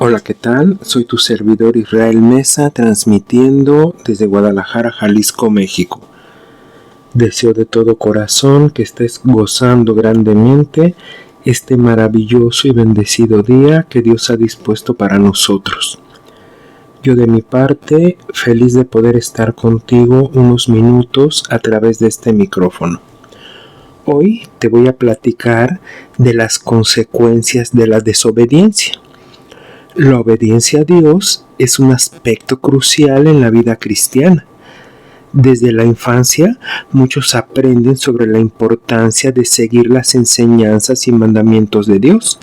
Hola, ¿qué tal? Soy tu servidor Israel Mesa, transmitiendo desde Guadalajara, Jalisco, México. Deseo de todo corazón que estés gozando grandemente este maravilloso y bendecido día que Dios ha dispuesto para nosotros. Yo de mi parte, feliz de poder estar contigo unos minutos a través de este micrófono. Hoy te voy a platicar de las consecuencias de la desobediencia. La obediencia a Dios es un aspecto crucial en la vida cristiana. Desde la infancia, muchos aprenden sobre la importancia de seguir las enseñanzas y mandamientos de Dios.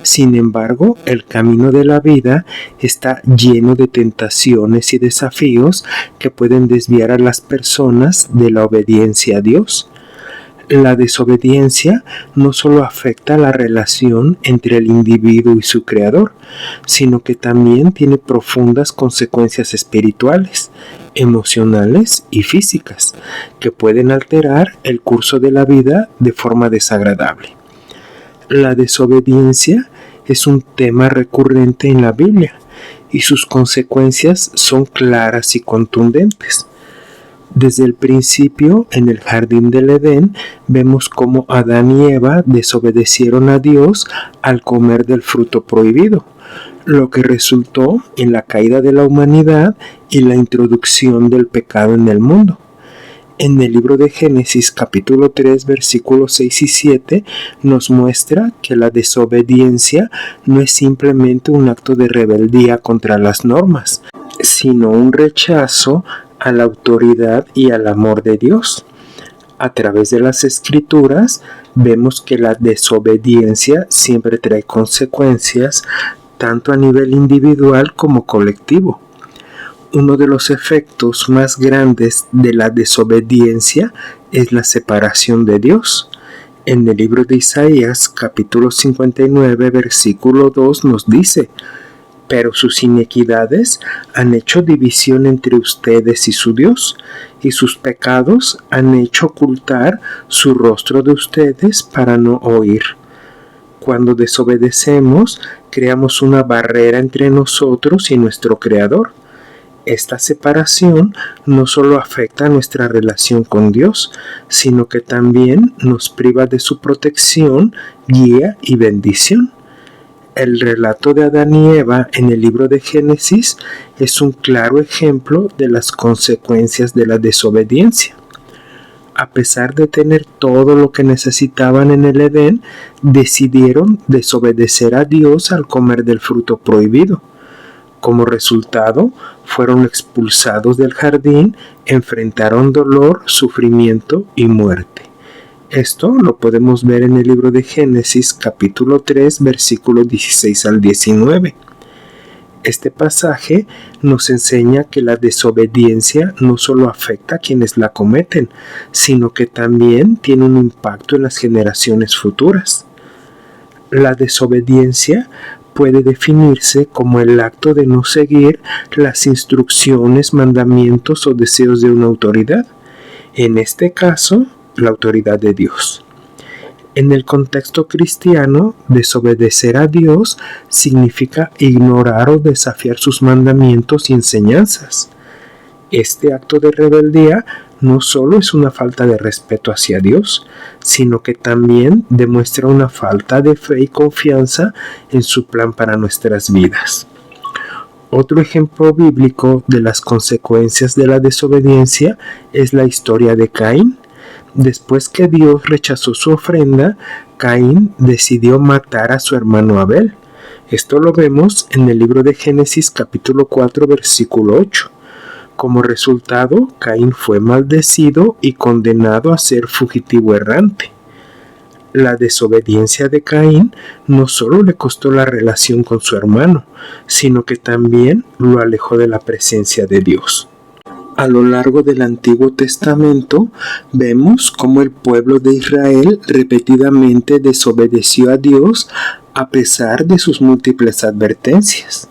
Sin embargo, el camino de la vida está lleno de tentaciones y desafíos que pueden desviar a las personas de la obediencia a Dios. La desobediencia no solo afecta la relación entre el individuo y su creador, sino que también tiene profundas consecuencias espirituales, emocionales y físicas, que pueden alterar el curso de la vida de forma desagradable. La desobediencia es un tema recurrente en la Biblia y sus consecuencias son claras y contundentes. Desde el principio, en el jardín del Edén, vemos cómo Adán y Eva desobedecieron a Dios al comer del fruto prohibido, lo que resultó en la caída de la humanidad y la introducción del pecado en el mundo. En el libro de Génesis capítulo 3 versículos 6 y 7 nos muestra que la desobediencia no es simplemente un acto de rebeldía contra las normas, sino un rechazo a la autoridad y al amor de Dios. A través de las Escrituras vemos que la desobediencia siempre trae consecuencias tanto a nivel individual como colectivo. Uno de los efectos más grandes de la desobediencia es la separación de Dios. En el libro de Isaías, capítulo 59, versículo 2 nos dice: pero sus iniquidades han hecho división entre ustedes y su Dios, y sus pecados han hecho ocultar su rostro de ustedes para no oír. Cuando desobedecemos, creamos una barrera entre nosotros y nuestro Creador. Esta separación no solo afecta nuestra relación con Dios, sino que también nos priva de su protección, guía y bendición. El relato de Adán y Eva en el libro de Génesis es un claro ejemplo de las consecuencias de la desobediencia. A pesar de tener todo lo que necesitaban en el Edén, decidieron desobedecer a Dios al comer del fruto prohibido. Como resultado, fueron expulsados del jardín, enfrentaron dolor, sufrimiento y muerte. Esto lo podemos ver en el libro de Génesis capítulo 3 versículos 16 al 19. Este pasaje nos enseña que la desobediencia no solo afecta a quienes la cometen, sino que también tiene un impacto en las generaciones futuras. La desobediencia puede definirse como el acto de no seguir las instrucciones, mandamientos o deseos de una autoridad. En este caso, la autoridad de Dios. En el contexto cristiano, desobedecer a Dios significa ignorar o desafiar sus mandamientos y enseñanzas. Este acto de rebeldía no solo es una falta de respeto hacia Dios, sino que también demuestra una falta de fe y confianza en su plan para nuestras vidas. Otro ejemplo bíblico de las consecuencias de la desobediencia es la historia de Caín. Después que Dios rechazó su ofrenda, Caín decidió matar a su hermano Abel. Esto lo vemos en el libro de Génesis capítulo 4 versículo 8. Como resultado, Caín fue maldecido y condenado a ser fugitivo errante. La desobediencia de Caín no solo le costó la relación con su hermano, sino que también lo alejó de la presencia de Dios. A lo largo del Antiguo Testamento vemos cómo el pueblo de Israel repetidamente desobedeció a Dios a pesar de sus múltiples advertencias.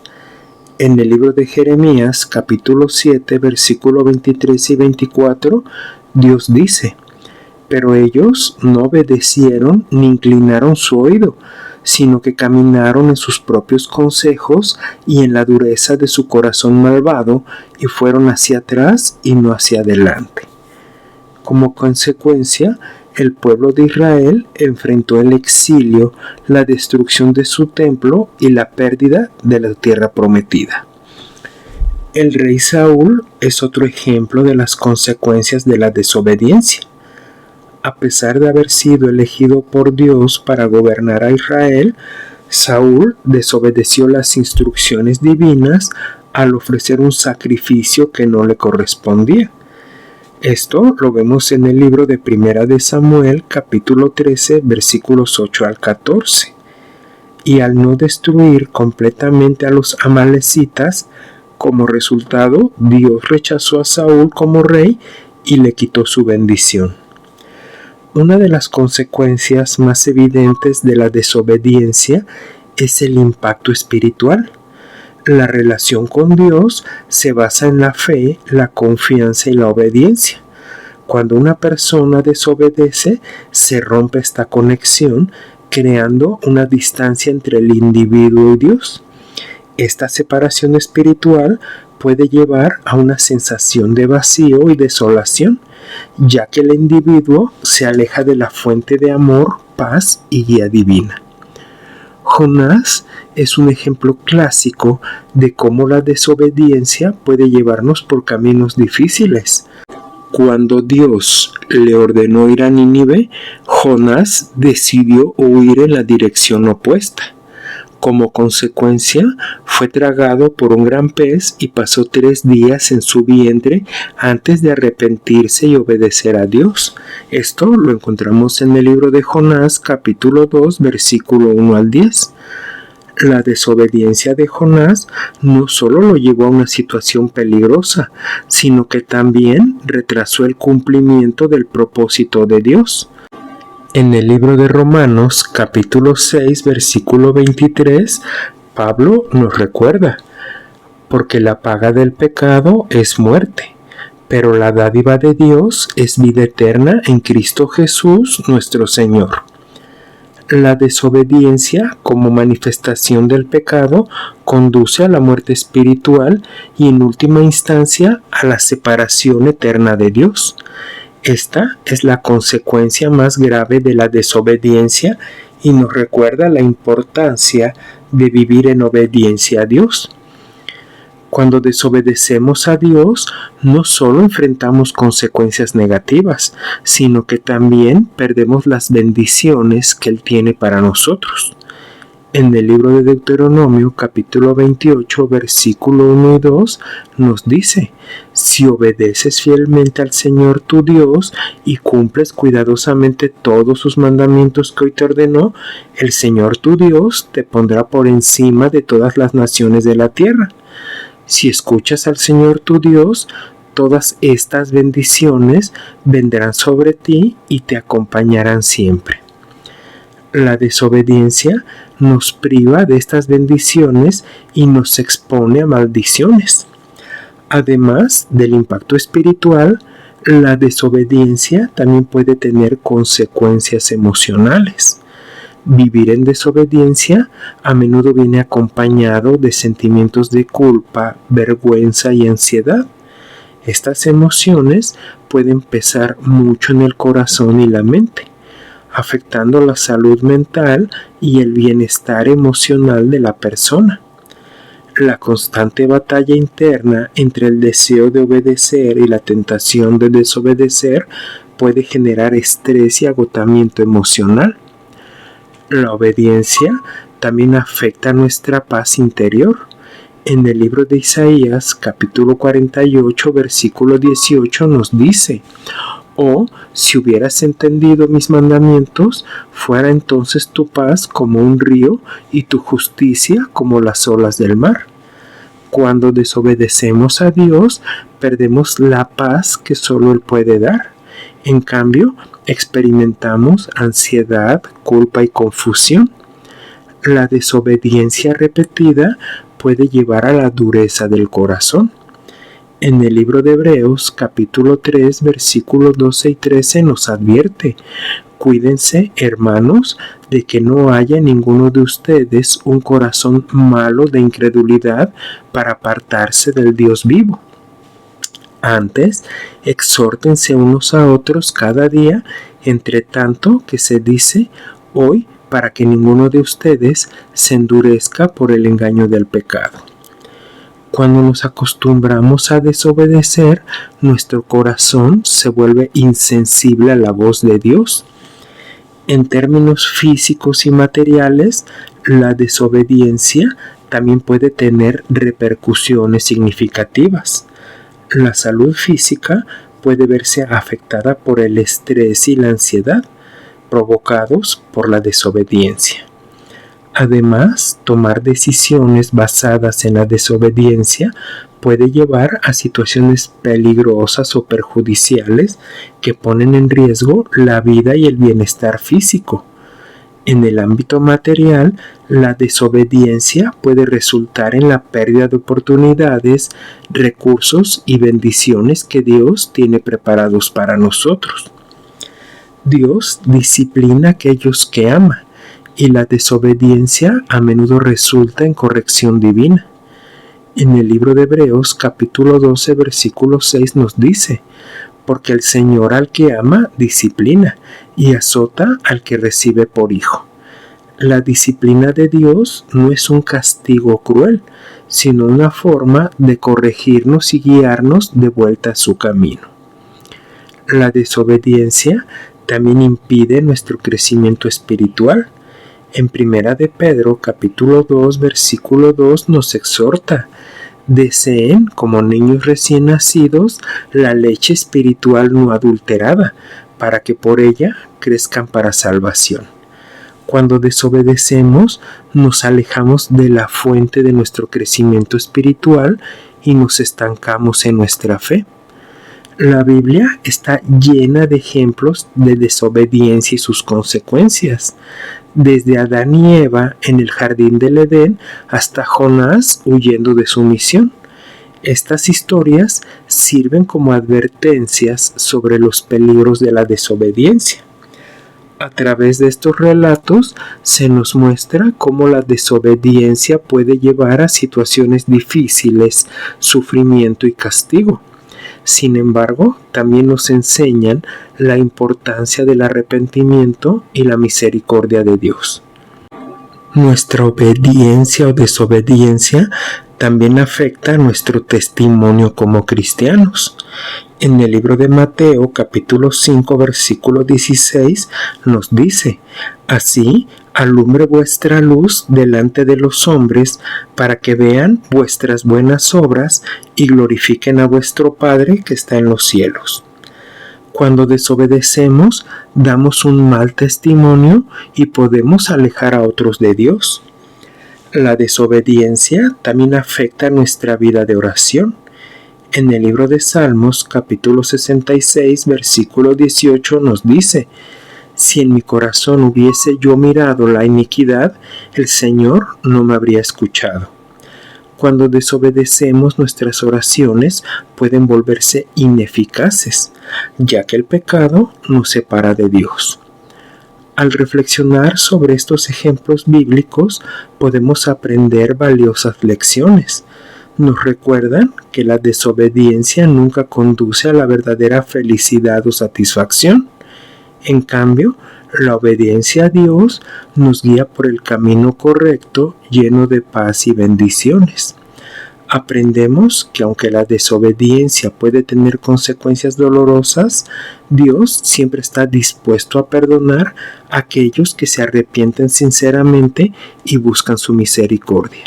En el libro de Jeremías, capítulo 7, versículos 23 y 24, Dios dice: pero ellos no obedecieron ni inclinaron su oído, sino que caminaron en sus propios consejos y en la dureza de su corazón malvado, y fueron hacia atrás y no hacia adelante. Como consecuencia, el pueblo de Israel enfrentó el exilio, la destrucción de su templo y la pérdida de la tierra prometida. El rey Saúl es otro ejemplo de las consecuencias de la desobediencia. A pesar de haber sido elegido por Dios para gobernar a Israel, Saúl desobedeció las instrucciones divinas al ofrecer un sacrificio que no le correspondía. Esto lo vemos en el libro de Primera de Samuel, capítulo 13, versículos 8 al 14. Y al no destruir completamente a los amalecitas, como resultado, Dios rechazó a Saúl como rey y le quitó su bendición. Una de las consecuencias más evidentes de la desobediencia es el impacto espiritual. La relación con Dios se basa en la fe, la confianza y la obediencia. Cuando una persona desobedece, se rompe esta conexión, creando una distancia entre el individuo y Dios. Esta separación espiritual puede llevar a una sensación de vacío y desolación, ya que el individuo se aleja de la fuente de amor, paz y guía divina. Jonás es un ejemplo clásico de cómo la desobediencia puede llevarnos por caminos difíciles. Cuando Dios le ordenó ir a Nínive, Jonás decidió huir en la dirección opuesta. Como consecuencia, fue tragado por un gran pez y pasó 3 días en su vientre antes de arrepentirse y obedecer a Dios. Esto lo encontramos en el libro de Jonás, capítulo 2, versículo 1 al 10. La desobediencia de Jonás no solo lo llevó a una situación peligrosa, sino que también retrasó el cumplimiento del propósito de Dios. En el libro de Romanos, capítulo 6, versículo 23, Pablo nos recuerda: porque la paga del pecado es muerte, pero la dádiva de Dios es vida eterna en Cristo Jesús nuestro Señor. La desobediencia, como manifestación del pecado, conduce a la muerte espiritual y en última instancia a la separación eterna de Dios. Esta es la consecuencia más grave de la desobediencia y nos recuerda la importancia de vivir en obediencia a Dios. Cuando desobedecemos a Dios, no solo enfrentamos consecuencias negativas, sino que también perdemos las bendiciones que Él tiene para nosotros. En el libro de Deuteronomio, capítulo 28, versículo 1 y 2, nos dice: si obedeces fielmente al Señor tu Dios y cumples cuidadosamente todos sus mandamientos que hoy te ordenó, el Señor tu Dios te pondrá por encima de todas las naciones de la tierra. Si escuchas al Señor tu Dios, todas estas bendiciones vendrán sobre ti y te acompañarán siempre. La desobediencia nos priva de estas bendiciones y nos expone a maldiciones. Además del impacto espiritual, la desobediencia también puede tener consecuencias emocionales. Vivir en desobediencia a menudo viene acompañado de sentimientos de culpa, vergüenza y ansiedad. Estas emociones pueden pesar mucho en el corazón y la mente, afectando la salud mental y el bienestar emocional de la persona. La constante batalla interna entre el deseo de obedecer y la tentación de desobedecer puede generar estrés y agotamiento emocional. La obediencia también afecta nuestra paz interior. En el libro de Isaías, capítulo 48, versículo 18, nos dice: «Oh, si hubieras entendido mis mandamientos, fuera entonces tu paz como un río y tu justicia como las olas del mar». Cuando desobedecemos a Dios, perdemos la paz que solo Él puede dar. En cambio, experimentamos ansiedad, culpa y confusión. La desobediencia repetida puede llevar a la dureza del corazón. En el libro de Hebreos, capítulo 3, versículos 12 y 13 nos advierte: cuídense, hermanos, de que no haya en ninguno de ustedes un corazón malo de incredulidad para apartarse del Dios vivo. Antes, exhórtense unos a otros cada día, entre tanto que se dice hoy, para que ninguno de ustedes se endurezca por el engaño del pecado. Cuando nos acostumbramos a desobedecer, nuestro corazón se vuelve insensible a la voz de Dios. En términos físicos y materiales, la desobediencia también puede tener repercusiones significativas. La salud física puede verse afectada por el estrés y la ansiedad provocados por la desobediencia. Además, tomar decisiones basadas en la desobediencia puede llevar a situaciones peligrosas o perjudiciales que ponen en riesgo la vida y el bienestar físico. En el ámbito material, la desobediencia puede resultar en la pérdida de oportunidades, recursos y bendiciones que Dios tiene preparados para nosotros. Dios disciplina a aquellos que ama, y la desobediencia a menudo resulta en corrección divina. En el libro de Hebreos, capítulo 12, versículo 6 nos dice: porque el Señor al que ama disciplina y azota al que recibe por hijo. La disciplina de Dios no es un castigo cruel, sino una forma de corregirnos y guiarnos de vuelta a su camino. La desobediencia también impide nuestro crecimiento espiritual. En 1 de Pedro, capítulo 2, versículo 2 nos exhorta: deseen, como niños recién nacidos, la leche espiritual no adulterada, para que por ella crezcan para salvación. Cuando desobedecemos, nos alejamos de la fuente de nuestro crecimiento espiritual y nos estancamos en nuestra fe. La Biblia está llena de ejemplos de desobediencia y sus consecuencias, desde Adán y Eva en el jardín del Edén hasta Jonás huyendo de su misión. Estas historias sirven como advertencias sobre los peligros de la desobediencia. A través de estos relatos se nos muestra cómo la desobediencia puede llevar a situaciones difíciles, sufrimiento y castigo. Sin embargo, también nos enseñan la importancia del arrepentimiento y la misericordia de Dios. Nuestra obediencia o desobediencia también afecta a nuestro testimonio como cristianos. En el libro de Mateo, capítulo 5, versículo 16, nos dice: así alumbre vuestra luz delante de los hombres, para que vean vuestras buenas obras y glorifiquen a vuestro Padre que está en los cielos. Cuando desobedecemos, damos un mal testimonio y podemos alejar a otros de Dios. La desobediencia también afecta nuestra vida de oración. En el libro de Salmos, capítulo 66, versículo 18, nos dice: si en mi corazón hubiese yo mirado la iniquidad, el Señor no me habría escuchado. Cuando desobedecemos, nuestras oraciones pueden volverse ineficaces, ya que el pecado nos separa de Dios. Al reflexionar sobre estos ejemplos bíblicos, podemos aprender valiosas lecciones. Nos recuerdan que la desobediencia nunca conduce a la verdadera felicidad o satisfacción. En cambio, la obediencia a Dios nos guía por el camino correcto, lleno de paz y bendiciones. Aprendemos que aunque la desobediencia puede tener consecuencias dolorosas, Dios siempre está dispuesto a perdonar a aquellos que se arrepienten sinceramente y buscan su misericordia.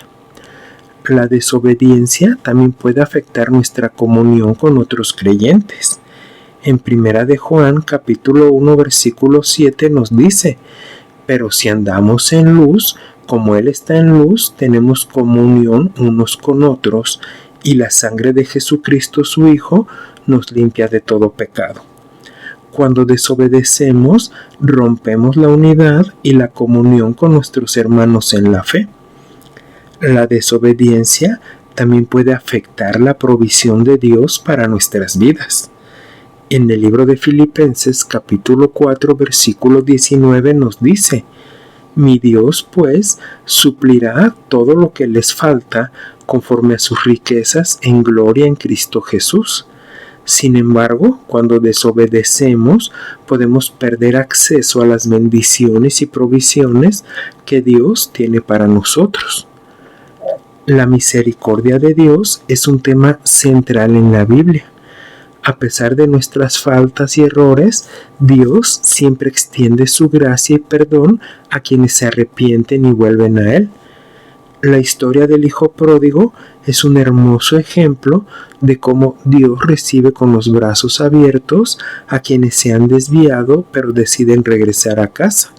La desobediencia también puede afectar nuestra comunión con otros creyentes. En 1 de Juan, capítulo 1, versículo 7 nos dice: pero si andamos en luz, como Él está en luz, tenemos comunión unos con otros, y la sangre de Jesucristo su Hijo nos limpia de todo pecado. Cuando desobedecemos, rompemos la unidad y la comunión con nuestros hermanos en la fe. La desobediencia también puede afectar la provisión de Dios para nuestras vidas. En el libro de Filipenses capítulo 4 versículo 19 nos dice: mi Dios, pues, suplirá todo lo que les falta conforme a sus riquezas en gloria en Cristo Jesús. Sin embargo, cuando desobedecemos, podemos perder acceso a las bendiciones y provisiones que Dios tiene para nosotros. La misericordia de Dios es un tema central en la Biblia. A pesar de nuestras faltas y errores, Dios siempre extiende su gracia y perdón a quienes se arrepienten y vuelven a Él. La historia del hijo pródigo es un hermoso ejemplo de cómo Dios recibe con los brazos abiertos a quienes se han desviado pero deciden regresar a casa.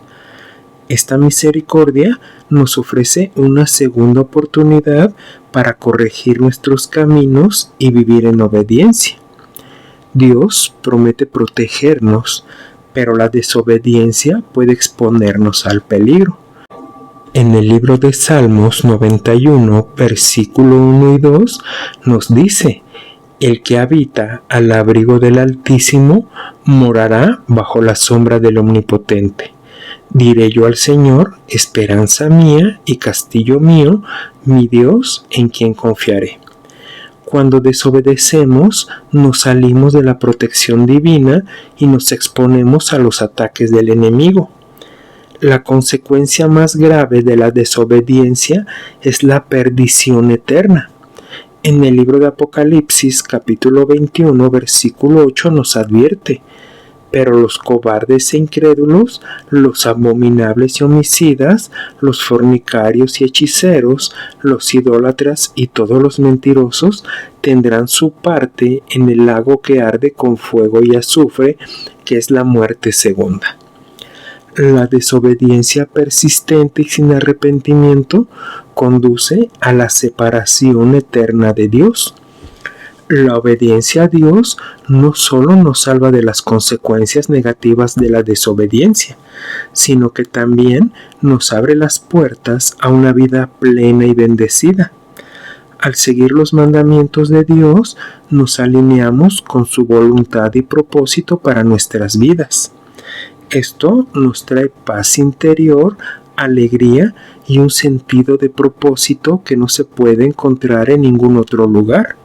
Esta misericordia nos ofrece una segunda oportunidad para corregir nuestros caminos y vivir en obediencia. Dios promete protegernos, pero la desobediencia puede exponernos al peligro. En el libro de Salmos 91, versículo 1 y 2, nos dice: el que habita al abrigo del Altísimo morará bajo la sombra del Omnipotente. Diré yo al Señor, esperanza mía y castillo mío, mi Dios en quien confiaré. Cuando desobedecemos, nos salimos de la protección divina y nos exponemos a los ataques del enemigo. La consecuencia más grave de la desobediencia es la perdición eterna. En el libro de Apocalipsis, capítulo 21, versículo 8, nos advierte: pero los cobardes e incrédulos, los abominables y homicidas, los fornicarios y hechiceros, los idólatras y todos los mentirosos tendrán su parte en el lago que arde con fuego y azufre, que es la muerte segunda. La desobediencia persistente y sin arrepentimiento conduce a la separación eterna de Dios. La obediencia a Dios no solo nos salva de las consecuencias negativas de la desobediencia, sino que también nos abre las puertas a una vida plena y bendecida. Al seguir los mandamientos de Dios, nos alineamos con su voluntad y propósito para nuestras vidas. Esto nos trae paz interior, alegría y un sentido de propósito que no se puede encontrar en ningún otro lugar.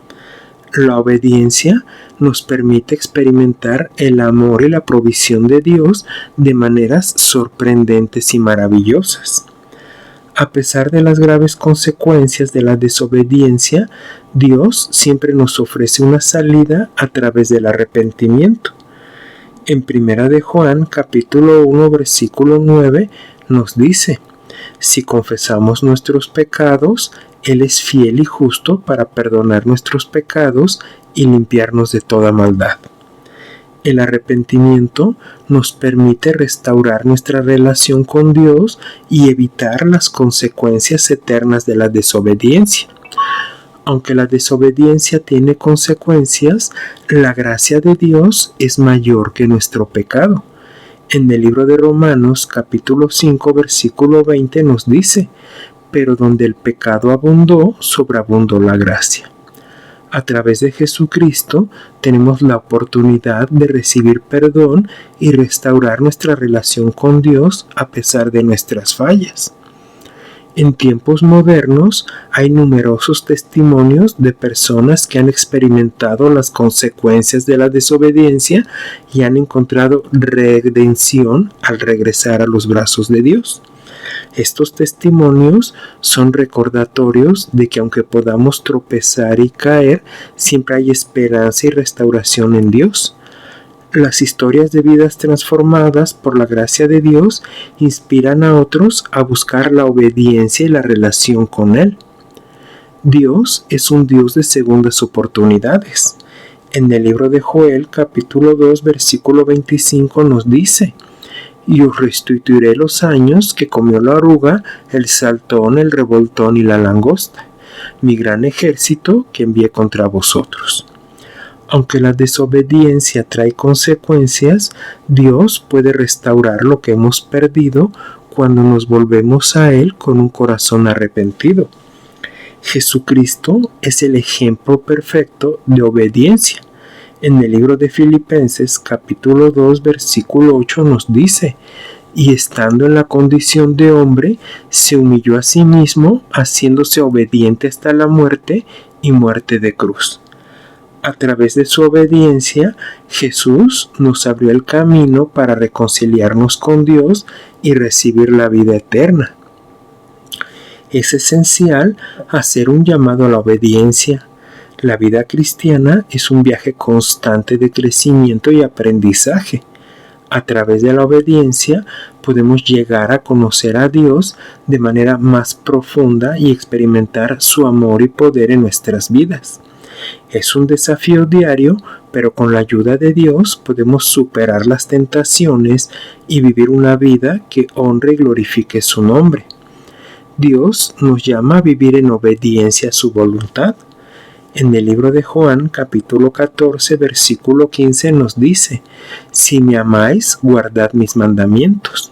La obediencia nos permite experimentar el amor y la provisión de Dios de maneras sorprendentes y maravillosas. A pesar de las graves consecuencias de la desobediencia, Dios siempre nos ofrece una salida a través del arrepentimiento. En 1 de Juan, capítulo 1, versículo 9, nos dice: si confesamos nuestros pecados, Él es fiel y justo para perdonar nuestros pecados y limpiarnos de toda maldad. El arrepentimiento nos permite restaurar nuestra relación con Dios y evitar las consecuencias eternas de la desobediencia. Aunque la desobediencia tiene consecuencias, la gracia de Dios es mayor que nuestro pecado. En el libro de Romanos, capítulo 5, versículo 20 nos dice: pero donde el pecado abundó, sobreabundó la gracia. A través de Jesucristo tenemos la oportunidad de recibir perdón y restaurar nuestra relación con Dios a pesar de nuestras fallas. En tiempos modernos hay numerosos testimonios de personas que han experimentado las consecuencias de la desobediencia y han encontrado redención al regresar a los brazos de Dios. Estos testimonios son recordatorios de que aunque podamos tropezar y caer, siempre hay esperanza y restauración en Dios. Las historias de vidas transformadas por la gracia de Dios inspiran a otros a buscar la obediencia y la relación con Él. Dios es un Dios de segundas oportunidades. En el libro de Joel, capítulo 2, versículo 25 nos dice: y os restituiré los años que comió la oruga, el saltón, el revoltón y la langosta, mi gran ejército que envié contra vosotros. Aunque la desobediencia trae consecuencias, Dios puede restaurar lo que hemos perdido cuando nos volvemos a Él con un corazón arrepentido. Jesucristo es el ejemplo perfecto de obediencia. En el libro de Filipenses capítulo 2 versículo 8 nos dice: y estando en la condición de hombre, se humilló a sí mismo, haciéndose obediente hasta la muerte y muerte de cruz. A través de su obediencia, Jesús nos abrió el camino para reconciliarnos con Dios y recibir la vida eterna. Es esencial hacer un llamado a la obediencia. La vida cristiana es un viaje constante de crecimiento y aprendizaje. A través de la obediencia podemos llegar a conocer a Dios de manera más profunda y experimentar su amor y poder en nuestras vidas. Es un desafío diario, pero con la ayuda de Dios podemos superar las tentaciones y vivir una vida que honre y glorifique su nombre. Dios nos llama a vivir en obediencia a su voluntad. En el libro de Juan, capítulo 14, versículo 15 nos dice: si me amáis, guardad mis mandamientos.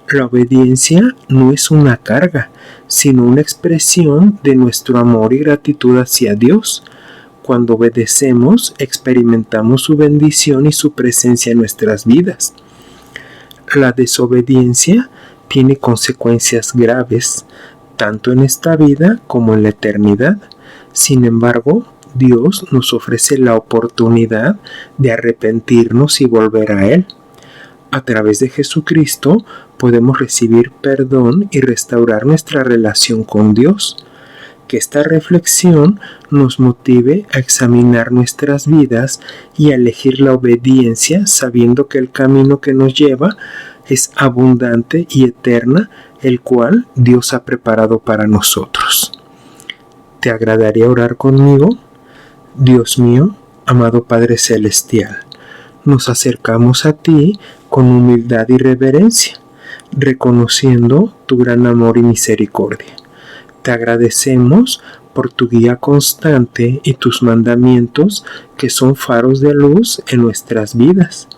La obediencia no es una carga, sino una expresión de nuestro amor y gratitud hacia Dios. Cuando obedecemos, experimentamos su bendición y su presencia en nuestras vidas. La desobediencia tiene consecuencias graves, tanto en esta vida como en la eternidad. Sin embargo, Dios nos ofrece la oportunidad de arrepentirnos y volver a Él. A través de Jesucristo podemos recibir perdón y restaurar nuestra relación con Dios. Que esta reflexión nos motive a examinar nuestras vidas y a elegir la obediencia, sabiendo que el camino que nos lleva es abundante y eterna, el cual Dios ha preparado para nosotros. ¿Te agradaría orar conmigo? Dios mío, amado Padre Celestial, nos acercamos a ti con humildad y reverencia, reconociendo tu gran amor y misericordia. Te agradecemos por tu guía constante y tus mandamientos que son faros de luz en nuestras vidas.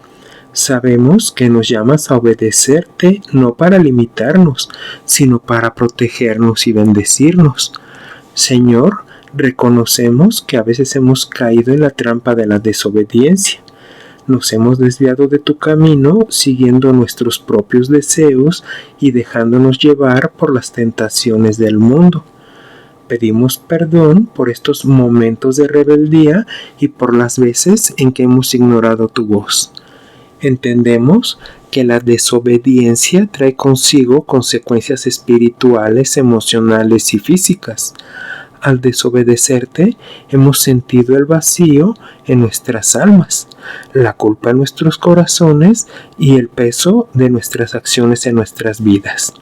Sabemos que nos llamas a obedecerte no para limitarnos, sino para protegernos y bendecirnos. Señor, reconocemos que a veces hemos caído en la trampa de la desobediencia. Nos hemos desviado de tu camino siguiendo nuestros propios deseos y dejándonos llevar por las tentaciones del mundo. Pedimos perdón por estos momentos de rebeldía y por las veces en que hemos ignorado tu voz. Entendemos que la desobediencia trae consigo consecuencias espirituales, emocionales y físicas. Al desobedecerte, hemos sentido el vacío en nuestras almas, la culpa en nuestros corazones y el peso de nuestras acciones en nuestras vidas.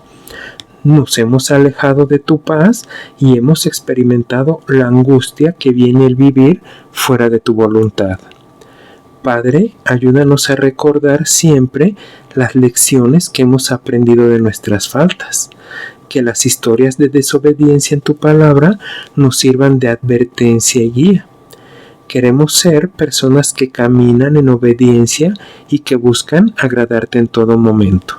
Nos hemos alejado de tu paz y hemos experimentado la angustia que viene el vivir fuera de tu voluntad. Padre, ayúdanos a recordar siempre las lecciones que hemos aprendido de nuestras faltas. Que las historias de desobediencia en tu palabra nos sirvan de advertencia y guía. Queremos ser personas que caminan en obediencia y que buscan agradarte en todo momento.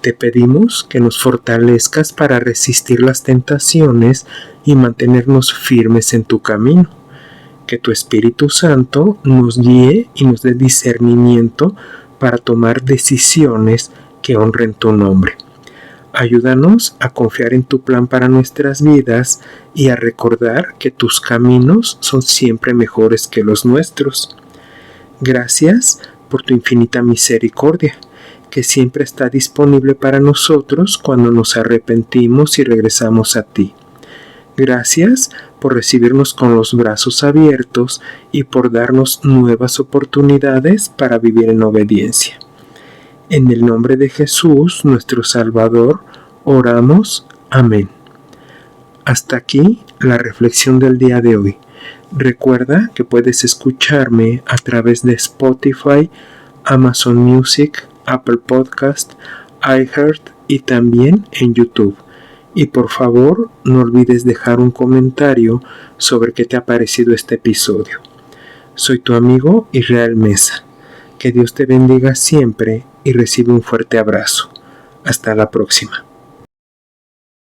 Te pedimos que nos fortalezcas para resistir las tentaciones y mantenernos firmes en tu camino. Que tu Espíritu Santo nos guíe y nos dé discernimiento para tomar decisiones que honren tu nombre. Ayúdanos a confiar en tu plan para nuestras vidas y a recordar que tus caminos son siempre mejores que los nuestros. Gracias por tu infinita misericordia, que siempre está disponible para nosotros cuando nos arrepentimos y regresamos a ti. Gracias por recibirnos con los brazos abiertos y por darnos nuevas oportunidades para vivir en obediencia. En el nombre de Jesús, nuestro Salvador, oramos. Amén. Hasta aquí la reflexión del día de hoy. Recuerda que puedes escucharme a través de Spotify, Amazon Music, Apple Podcast, iHeart y también en YouTube. Y por favor, no olvides dejar un comentario sobre qué te ha parecido este episodio. Soy tu amigo Israel Mesa. Que Dios te bendiga siempre y recibe un fuerte abrazo. Hasta la próxima.